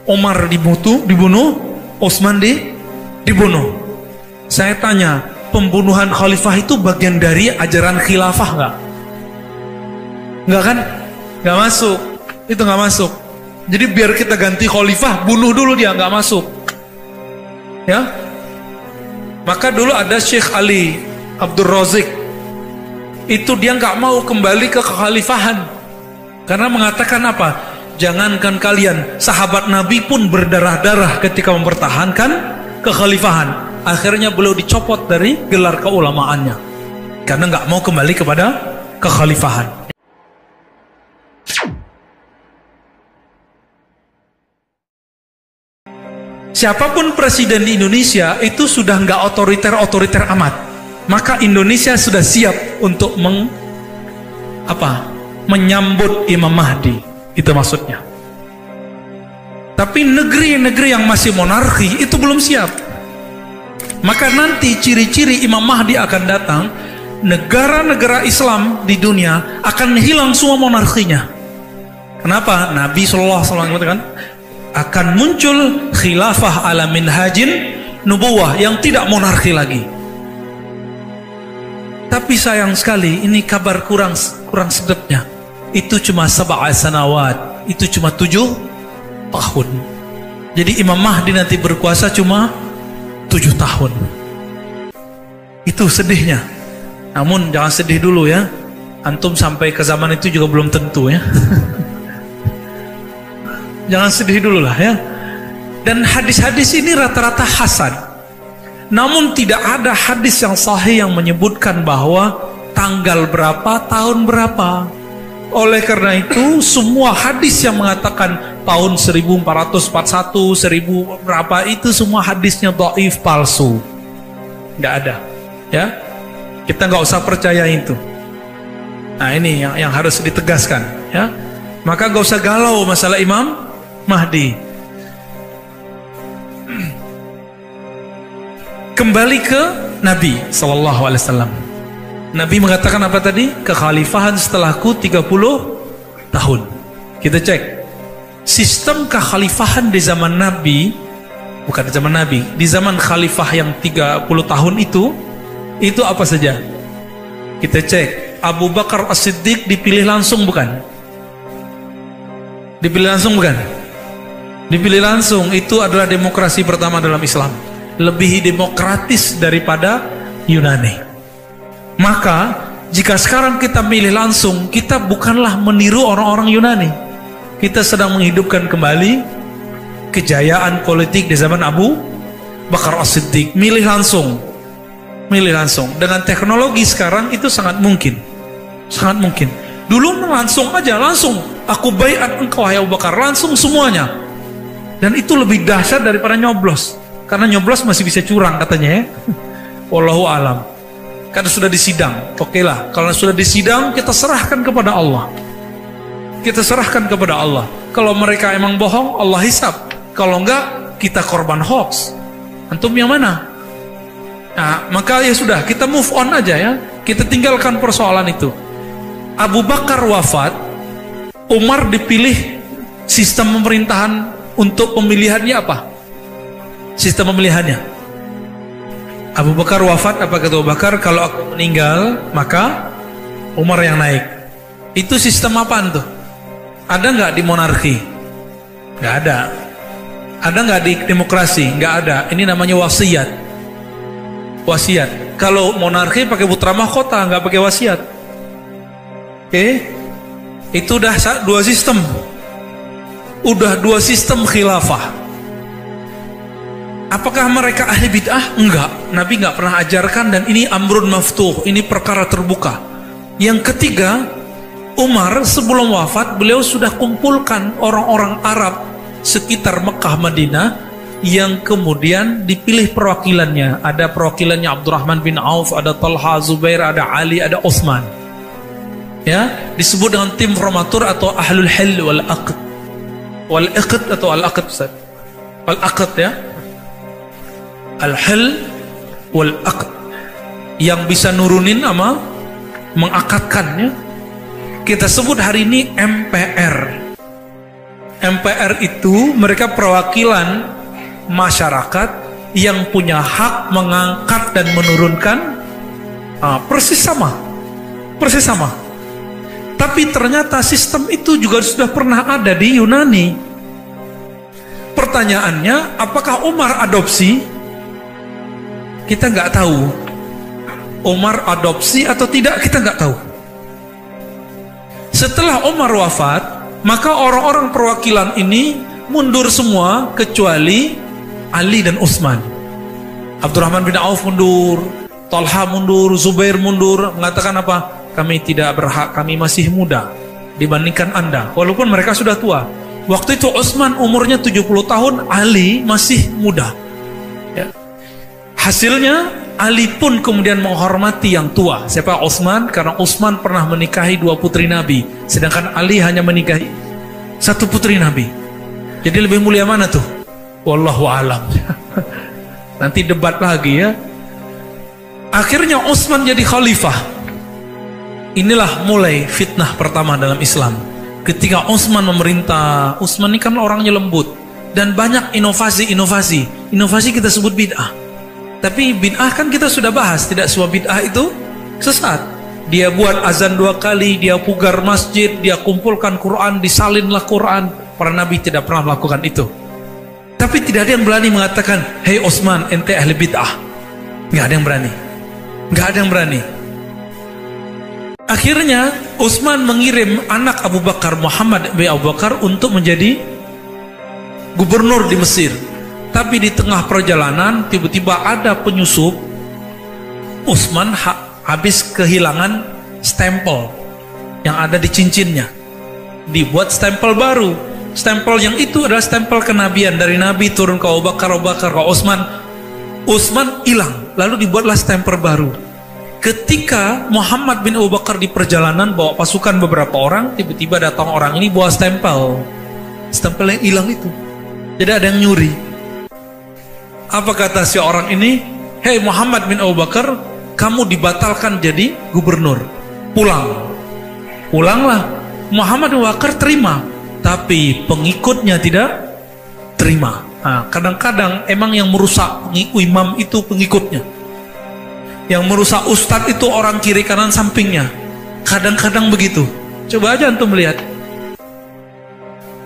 Umar dibunuh, Utsman dibunuh. Saya tanya, pembunuhan khalifah itu bagian dari ajaran khilafah nggak? Nggak kan? Nggak masuk. Itu nggak masuk. Jadi biar kita ganti khalifah, bunuh dulu dia, nggak masuk. Ya. Maka dulu ada Syekh Ali Abdul Razik. Itu dia nggak mau kembali ke kekhalifahan. Karena mengatakan apa? Jangankan kalian, sahabat Nabi pun berdarah-darah ketika mempertahankan kekhalifahan. Akhirnya beliau dicopot dari gelar keulamaannya. Karena nggak mau kembali kepada kekhalifahan. Siapapun presiden di Indonesia itu sudah nggak otoriter amat, maka Indonesia sudah siap untuk menyambut Imam Mahdi, itu maksudnya. Tapi negeri-negeri yang masih monarki itu belum siap. Maka nanti ciri-ciri Imam Mahdi akan datang, negara-negara Islam di dunia akan hilang semua monarkinya. Kenapa? Nabi SAW mengatakan akan muncul khilafah ala minhajin nubuwah yang tidak monarki lagi. Tapi sayang sekali ini kabar kurang sedapnya. Itu cuma 7 sanawat, itu cuma 7 tahun. Jadi Imam Mahdi nanti berkuasa cuma 7 tahun. Itu sedihnya. Namun jangan sedih dulu ya. Antum sampai ke zaman itu juga belum tentu ya. Jangan sedih dulu lah ya. Dan hadis-hadis ini rata-rata hasan. Namun tidak ada hadis yang sahih yang menyebutkan bahwa tanggal berapa, tahun berapa. Oleh karena itu semua hadis yang mengatakan tahun 1441, 1000 berapa, itu semua hadisnya dhaif, palsu. Nggak ada ya. Kita nggak usah percaya itu. Nah ini yang harus ditegaskan ya. Maka nggak usah galau masalah Imam Mahdi. Kembali ke Nabi sallallahu alaihi wasallam. Nabi mengatakan apa tadi? Kekhalifahan setelahku 30 tahun. Kita cek. Sistem kekhalifahan di zaman Nabi, bukan di zaman Nabi, di zaman khalifah yang 30 tahun itu apa saja? Kita cek. Abu Bakar As-Siddiq dipilih langsung bukan? Dipilih langsung bukan? Dipilih langsung. Itu adalah demokrasi pertama dalam Islam. Lebih demokratis daripada Yunani. Maka jika sekarang kita milih langsung, kita bukanlah meniru orang-orang Yunani. Kita sedang menghidupkan kembali kejayaan politik di zaman Abu Bakar As-Siddiq. Milih langsung. Milih langsung. Dengan teknologi sekarang itu sangat mungkin. Sangat mungkin. Dulu langsung aja, langsung. Aku baiat engkau, Abu Bakar. Langsung semuanya. Dan itu lebih dahsyat daripada nyoblos. Karena nyoblos masih bisa curang katanya ya. Wallahu alam. Karena sudah disidang. Oke lah, kalau sudah disidang kita serahkan kepada Allah. Kita serahkan kepada Allah. Kalau mereka emang bohong, Allah hisab. Kalau enggak, kita korban hoax. Antum yang mana? Nah, maka ya sudah, kita move on aja ya. Kita tinggalkan persoalan itu. Abu Bakar wafat, Umar dipilih. Sistem pemerintahan untuk pemilihannya apa? Sistem pemilihannya. Abu Bakar wafat, apa kata Abu Bakar? Kalau aku meninggal, maka Umar yang naik. Itu sistem apaan tuh? Ada nggak di monarki? Nggak ada. Ada nggak di demokrasi? Nggak ada. Ini namanya wasiat. Wasiat. Kalau monarki pakai putra mahkota, nggak pakai wasiat. Oke? Itu udah 2 sistem. Udah 2 sistem khilafah. Apakah mereka ahli bid'ah? Enggak. Nabi nggak pernah ajarkan, dan ini amrun maftuh. Ini perkara terbuka. Yang ketiga, Umar sebelum wafat, beliau sudah kumpulkan orang-orang Arab sekitar Mekah Madinah yang kemudian dipilih perwakilannya. Ada perwakilannya Abdurrahman bin Auf, ada Talha, Zubair, ada Ali, ada Utsman. Ya, disebut dengan tim formatur atau ahlul hil wal aqd. Wal aqd atau al aqd, Ustaz. Al aqd ya. Al hil wal aqd, yang bisa nurunin sama mengakadkannya. Kita sebut hari ini MPR. MPR itu mereka perwakilan masyarakat yang punya hak mengangkat dan menurunkan. Persis sama. Tapi ternyata sistem itu juga sudah pernah ada di Yunani. Pertanyaannya, apakah Umar adopsi? Kita nggak tahu. Umar adopsi atau tidak, kita nggak tahu. Setelah Umar wafat, maka orang-orang perwakilan ini mundur semua kecuali Ali dan Utsman. Abdurrahman bin Auf mundur, Talha mundur, Zubair mundur, mengatakan apa? Kami tidak berhak, kami masih muda dibandingkan Anda, walaupun mereka sudah tua. Waktu itu Utsman umurnya 70 tahun, Ali masih muda. Ya. Hasilnya Ali pun kemudian menghormati yang tua. Siapa? Utsman, karena Utsman pernah menikahi 2 putri Nabi, sedangkan Ali hanya menikahi 1 putri Nabi. Jadi lebih mulia mana tuh? Wallahu a'lam. Nanti debat lagi ya. Akhirnya Utsman jadi khalifah. Inilah mulai fitnah pertama dalam Islam. Ketika Utsman memerintah, Utsman ini kan orangnya lembut dan banyak inovasi. Inovasi kita sebut bid'ah. Tapi bid'ah kan kita sudah bahas, tidak semua bid'ah itu sesat. Dia buat azan 2 kali, dia pugar masjid, dia kumpulkan Quran, disalinlah Quran. Para nabi tidak pernah melakukan itu. Tapi tidak ada yang berani mengatakan, "Hei Utsman, ente ahli bid'ah." Nggak ada yang berani. Akhirnya Utsman mengirim anak Abu Bakar, Muhammad bin Abu Bakar, untuk menjadi gubernur di Mesir. Tapi di tengah perjalanan tiba-tiba ada penyusup. Utsman habis kehilangan stempel yang ada di cincinnya. Dibuat stempel baru. Stempel yang itu adalah stempel kenabian, dari Nabi turun ke Abu Bakar, Abu Bakar ke Utsman. Utsman hilang, lalu dibuatlah stempel baru. Ketika Muhammad bin Abu Bakar di perjalanan bawa pasukan beberapa orang, tiba-tiba datang orang ini bawa stempel yang hilang itu. Jadi ada yang nyuri. Apa kata si orang ini? "Hei Muhammad bin Abu Bakar, kamu dibatalkan jadi gubernur. Pulanglah." Muhammad bin Abu Bakar terima, tapi pengikutnya tidak terima. Kadang-kadang emang yang merusak imam itu pengikutnya. Yang merusak ustadz itu orang kiri kanan sampingnya. Kadang-kadang begitu. Coba aja antum melihat.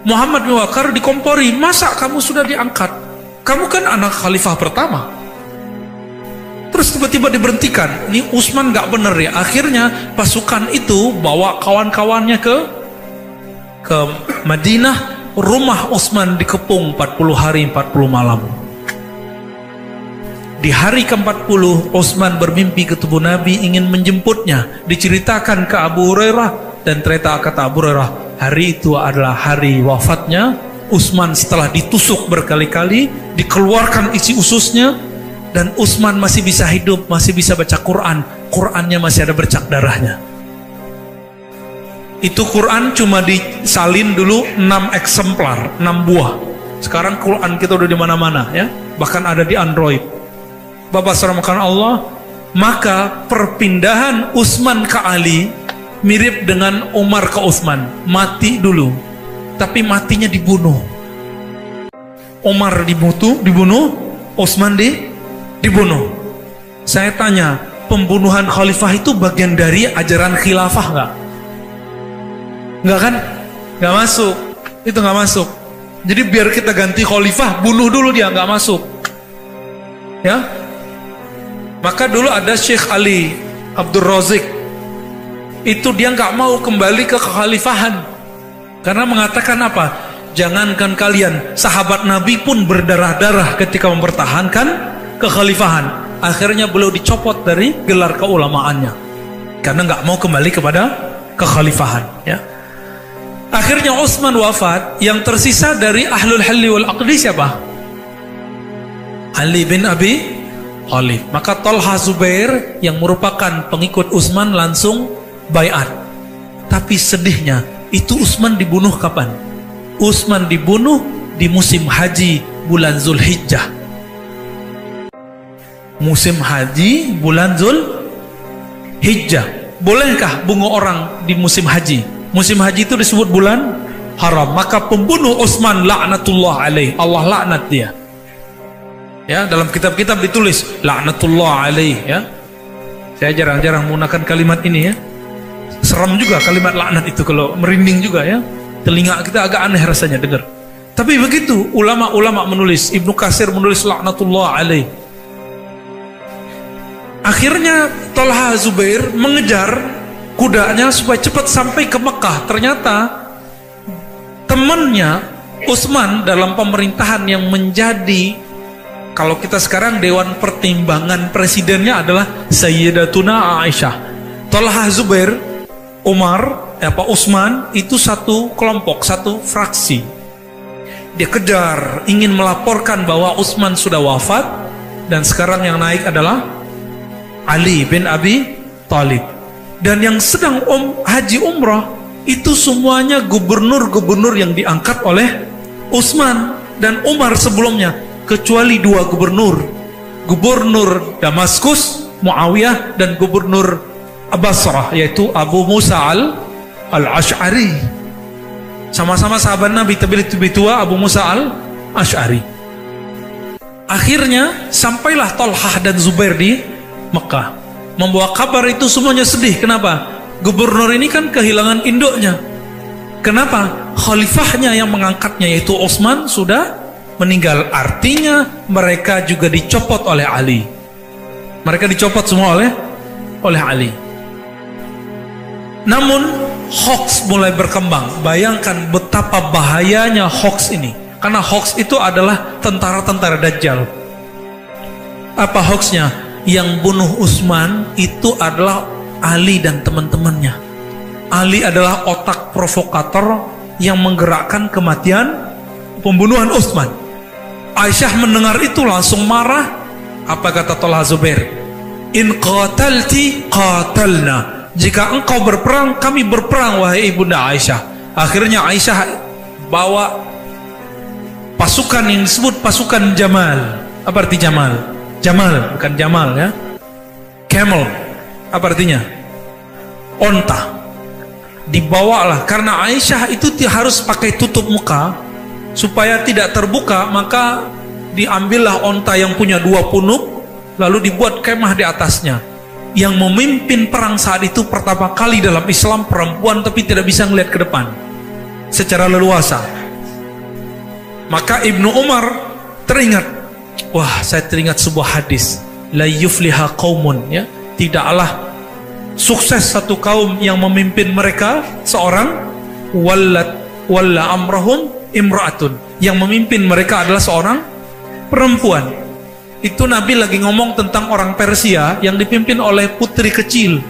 Muhammad bin Abu Bakar dikompori, "Masa kamu sudah diangkat? Kamu kan anak khalifah pertama." Terus tiba-tiba diberhentikan. Ini Utsman nggak bener ya. Akhirnya pasukan itu bawa kawan-kawannya ke Madinah. Rumah Utsman dikepung 40 hari 40 malam. Di hari ke-40 Utsman bermimpi ketemu Nabi, ingin menjemputnya. Diceritakan ke Abu Hurairah, dan ternyata kata Abu Hurairah, hari itu adalah hari wafatnya Utsman setelah ditusuk berkali-kali, dikeluarkan isi ususnya, dan Utsman masih bisa hidup, masih bisa baca Quran. Qurannya masih ada bercak darahnya. Itu Quran cuma disalin dulu 6 eksemplar, 6 buah. Sekarang Quran kita udah di mana-mana ya, bahkan ada di Android. Bapak saudara Allah, maka perpindahan Utsman ke Ali mirip dengan Umar ke Utsman. Mati dulu, tapi matinya dibunuh. Umar dibunuh, Utsman dibunuh. Saya tanya, pembunuhan khalifah itu bagian dari ajaran khilafah nggak? Nggak kan? Nggak masuk. Itu nggak masuk. Jadi biar kita ganti khalifah, bunuh dulu dia, nggak masuk. Ya. Maka dulu ada Syekh Ali Abdul Razik. Itu dia nggak mau kembali ke kekhalifahan. Karena mengatakan apa? Jangankan kalian, sahabat Nabi pun berdarah-darah ketika mempertahankan kekhalifahan. Akhirnya beliau dicopot dari gelar keulamaannya. Karena nggak mau kembali kepada kekhalifahan. Ya. Akhirnya Utsman wafat. Yang tersisa dari Ahlul Halli wal Aqdi siapa? Ali bin Abi Thalib. Maka Talha, Zubair yang merupakan pengikut Utsman langsung baiat. Tapi sedihnya, itu Utsman dibunuh kapan? Utsman dibunuh di musim haji bulan Zulhijjah. Musim haji bulan Zulhijjah. Bolehkah bunuh orang di musim haji? Musim haji itu disebut bulan haram. Maka pembunuh Utsman laknatullah alaih, Allah laknat dia. Ya, dalam kitab-kitab ditulis laknatullah alaih ya. Saya jarang-jarang menggunakan kalimat ini ya. Seram juga kalimat laknat itu, kalau merinding juga ya. Telinga kita agak aneh rasanya dengar. Tapi begitu ulama-ulama menulis, Ibnu Katsir menulis laknatullah alaih. Akhirnya Talha Zubair mengejar kudanya supaya cepat sampai ke Mekah. Ternyata temannya Utsman dalam pemerintahan yang menjadi, kalau kita sekarang dewan pertimbangan presidennya adalah Sayyidatuna Aisyah. Talha Zubair, Umar, Utsman itu satu kelompok, satu fraksi. Dia kejar, ingin melaporkan bahwa Utsman sudah wafat dan sekarang yang naik adalah Ali bin Abi Thalib. Dan yang sedang haji umrah itu semuanya gubernur-gubernur yang diangkat oleh Utsman dan Umar sebelumnya, kecuali dua gubernur, gubernur Damaskus Muawiyah dan gubernur Basrah yaitu Abu Musa al-Ash'ari. Sama-sama sahabat Nabi, tapi lebih tua Abu Musa al-Ash'ari. Akhirnya sampailah Talhah dan Zubair di Mekah, membawa kabar itu. Semuanya sedih. Kenapa? Gubernur ini kan kehilangan induknya. Kenapa? Khalifahnya yang mengangkatnya yaitu Utsman sudah meninggal. Artinya mereka juga dicopot oleh Ali. Mereka dicopot semua oleh Ali. Namun hoax mulai berkembang. Bayangkan betapa bahayanya hoax ini. Karena hoax itu adalah tentara-tentara Dajjal. Apa hoaxnya? Yang bunuh Utsman itu adalah Ali dan teman-temannya. Ali adalah otak provokator yang menggerakkan kematian pembunuhan Utsman. Aisyah mendengar itu langsung marah. Apa kata Talha Zubair? In qatalti qatalna. Jika engkau berperang, kami berperang wahai ibunda Aisyah. Akhirnya Aisyah bawa pasukan yang disebut pasukan Jamal. Apa arti Jamal? Jamal, bukan Jamal ya. Camel, apa artinya? Onta. Dibawalah, karena Aisyah itu harus pakai tutup muka supaya tidak terbuka, maka diambillah onta yang punya 2 punuk, lalu dibuat kemah di atasnya. Yang memimpin perang saat itu pertama kali dalam Islam perempuan, tapi tidak bisa melihat ke depan secara leluasa. Maka Ibnu Umar teringat, wah, saya teringat sebuah hadis, la yufliha qaumun, ya, tidaklah sukses satu kaum yang memimpin mereka seorang walla amrahum imra'atun, yang memimpin mereka adalah seorang perempuan. Itu Nabi lagi ngomong tentang orang Persia yang dipimpin oleh putri kecil.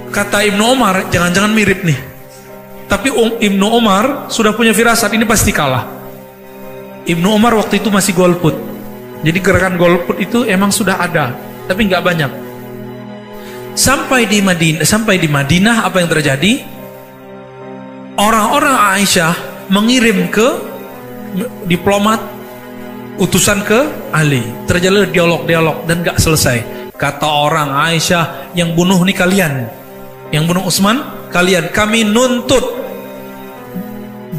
Kata Ibnu Umar, jangan-jangan mirip nih. Tapi Ibnu Umar sudah punya firasat, ini pasti kalah. Ibnu Umar waktu itu masih golput. Jadi gerakan golput itu emang sudah ada, tapi nggak banyak. Sampai di Madinah apa yang terjadi? Orang-orang Aisyah mengirim ke diplomat, utusan ke Ali. Terjadi dialog-dialog dan nggak selesai. Kata orang Aisyah, yang bunuh nih kalian, yang bunuh Utsman kalian. Kami nuntut,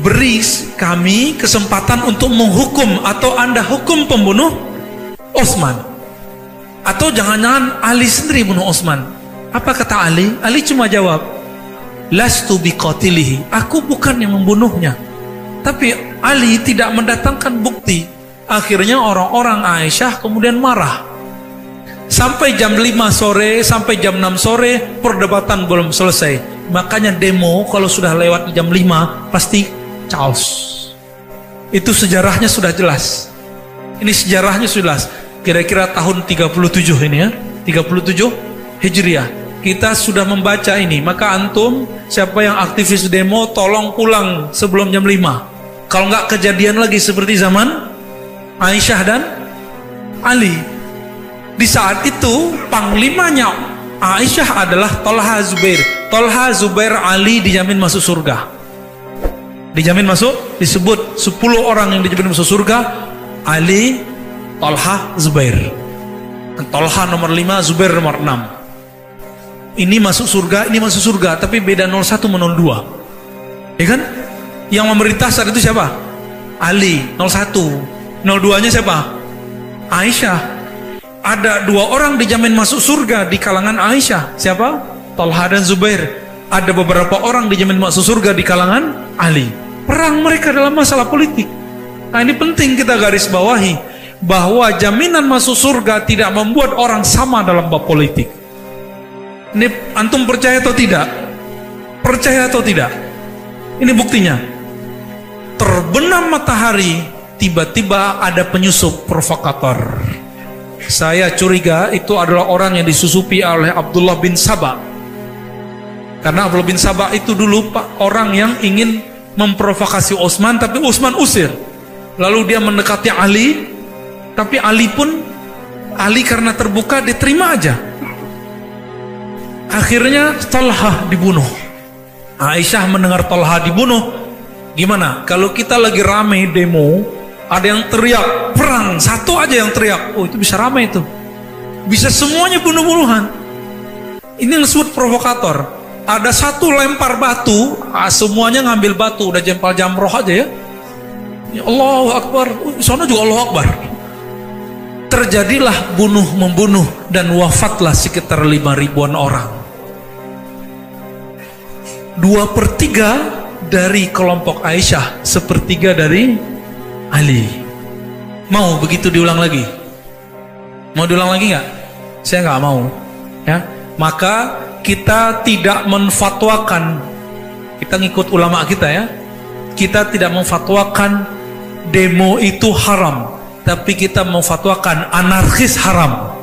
beri kami kesempatan untuk menghukum, atau Anda hukum pembunuh Utsman, atau jangan-jangan Ali sendiri bunuh Utsman. Apa kata Ali? Ali cuma jawab, lastu biqatilihi, aku bukan yang membunuhnya. Tapi Ali tidak mendatangkan bukti. Akhirnya orang-orang Aisyah kemudian marah. Sampai jam 5 sore, sampai jam 6 sore perdebatan belum selesai. Makanya demo kalau sudah lewat jam 5 pasti chaos. Itu sejarahnya sudah jelas. Ini sejarahnya sudah jelas. Kira-kira tahun 37 ini ya, 37 Hijriah. Kita sudah membaca ini. Maka antum, siapa yang aktivis demo, tolong pulang sebelum jam 5. Kalau nggak kejadian lagi seperti zaman Aisyah dan Ali. Di saat itu panglimanya Aisyah adalah Talha Zubair. Talha Zubair Ali dijamin masuk surga. Dijamin masuk, disebut 10 orang yang dijamin masuk surga. Ali, Talha, Zubair. Talha nomor 5, Zubair nomor 6. Ini masuk surga, ini masuk surga, tapi beda 01 sama 02. Ya kan? Yang memerintah saat itu siapa? Ali, 01. 02-nya siapa? Aisyah. Ada 2 orang dijamin masuk surga di kalangan Aisyah. Siapa? Talha dan Zubair. Ada beberapa orang dijamin masuk surga di kalangan Ali. Perang mereka dalam masalah politik. Nah, ini penting kita garis bawahi, bahwa jaminan masuk surga tidak membuat orang sama dalam bab politik. Ini antum percaya atau tidak? Percaya atau tidak? Ini buktinya. Terbenam matahari, tiba-tiba ada penyusup provokator. Saya curiga itu adalah orang yang disusupi oleh Abdullah bin Sabah. Karena Abdullah bin Sabah itu dulu orang yang ingin memprovokasi Utsman, tapi Utsman usir. Lalu dia mendekati Ali, tapi Ali karena terbuka diterima aja. Akhirnya Talha dibunuh. Aisyah mendengar Talha dibunuh. Gimana? Kalau kita lagi rame demo, ada yang teriak perang, satu aja yang teriak, oh itu bisa rame itu. Bisa semuanya bunuh-bunuhan. Ini yang disebut provokator. Ada satu lempar batu, semuanya ngambil batu, udah jempal jamroh aja ya. Ya Allahu Akbar, sana juga Allahu Akbar. Terjadilah bunuh-membunuh dan wafatlah sekitar 5.000-an orang. 2/3 dari kelompok Aisyah, 1/3 dari Ali. Mau begitu diulang lagi? Mau diulang lagi nggak? Saya nggak mau. Ya, maka kita tidak menfatwakan. Kita ngikut ulama kita ya. Kita tidak memfatwakan demo itu haram, tapi kita memfatwakan anarkis haram.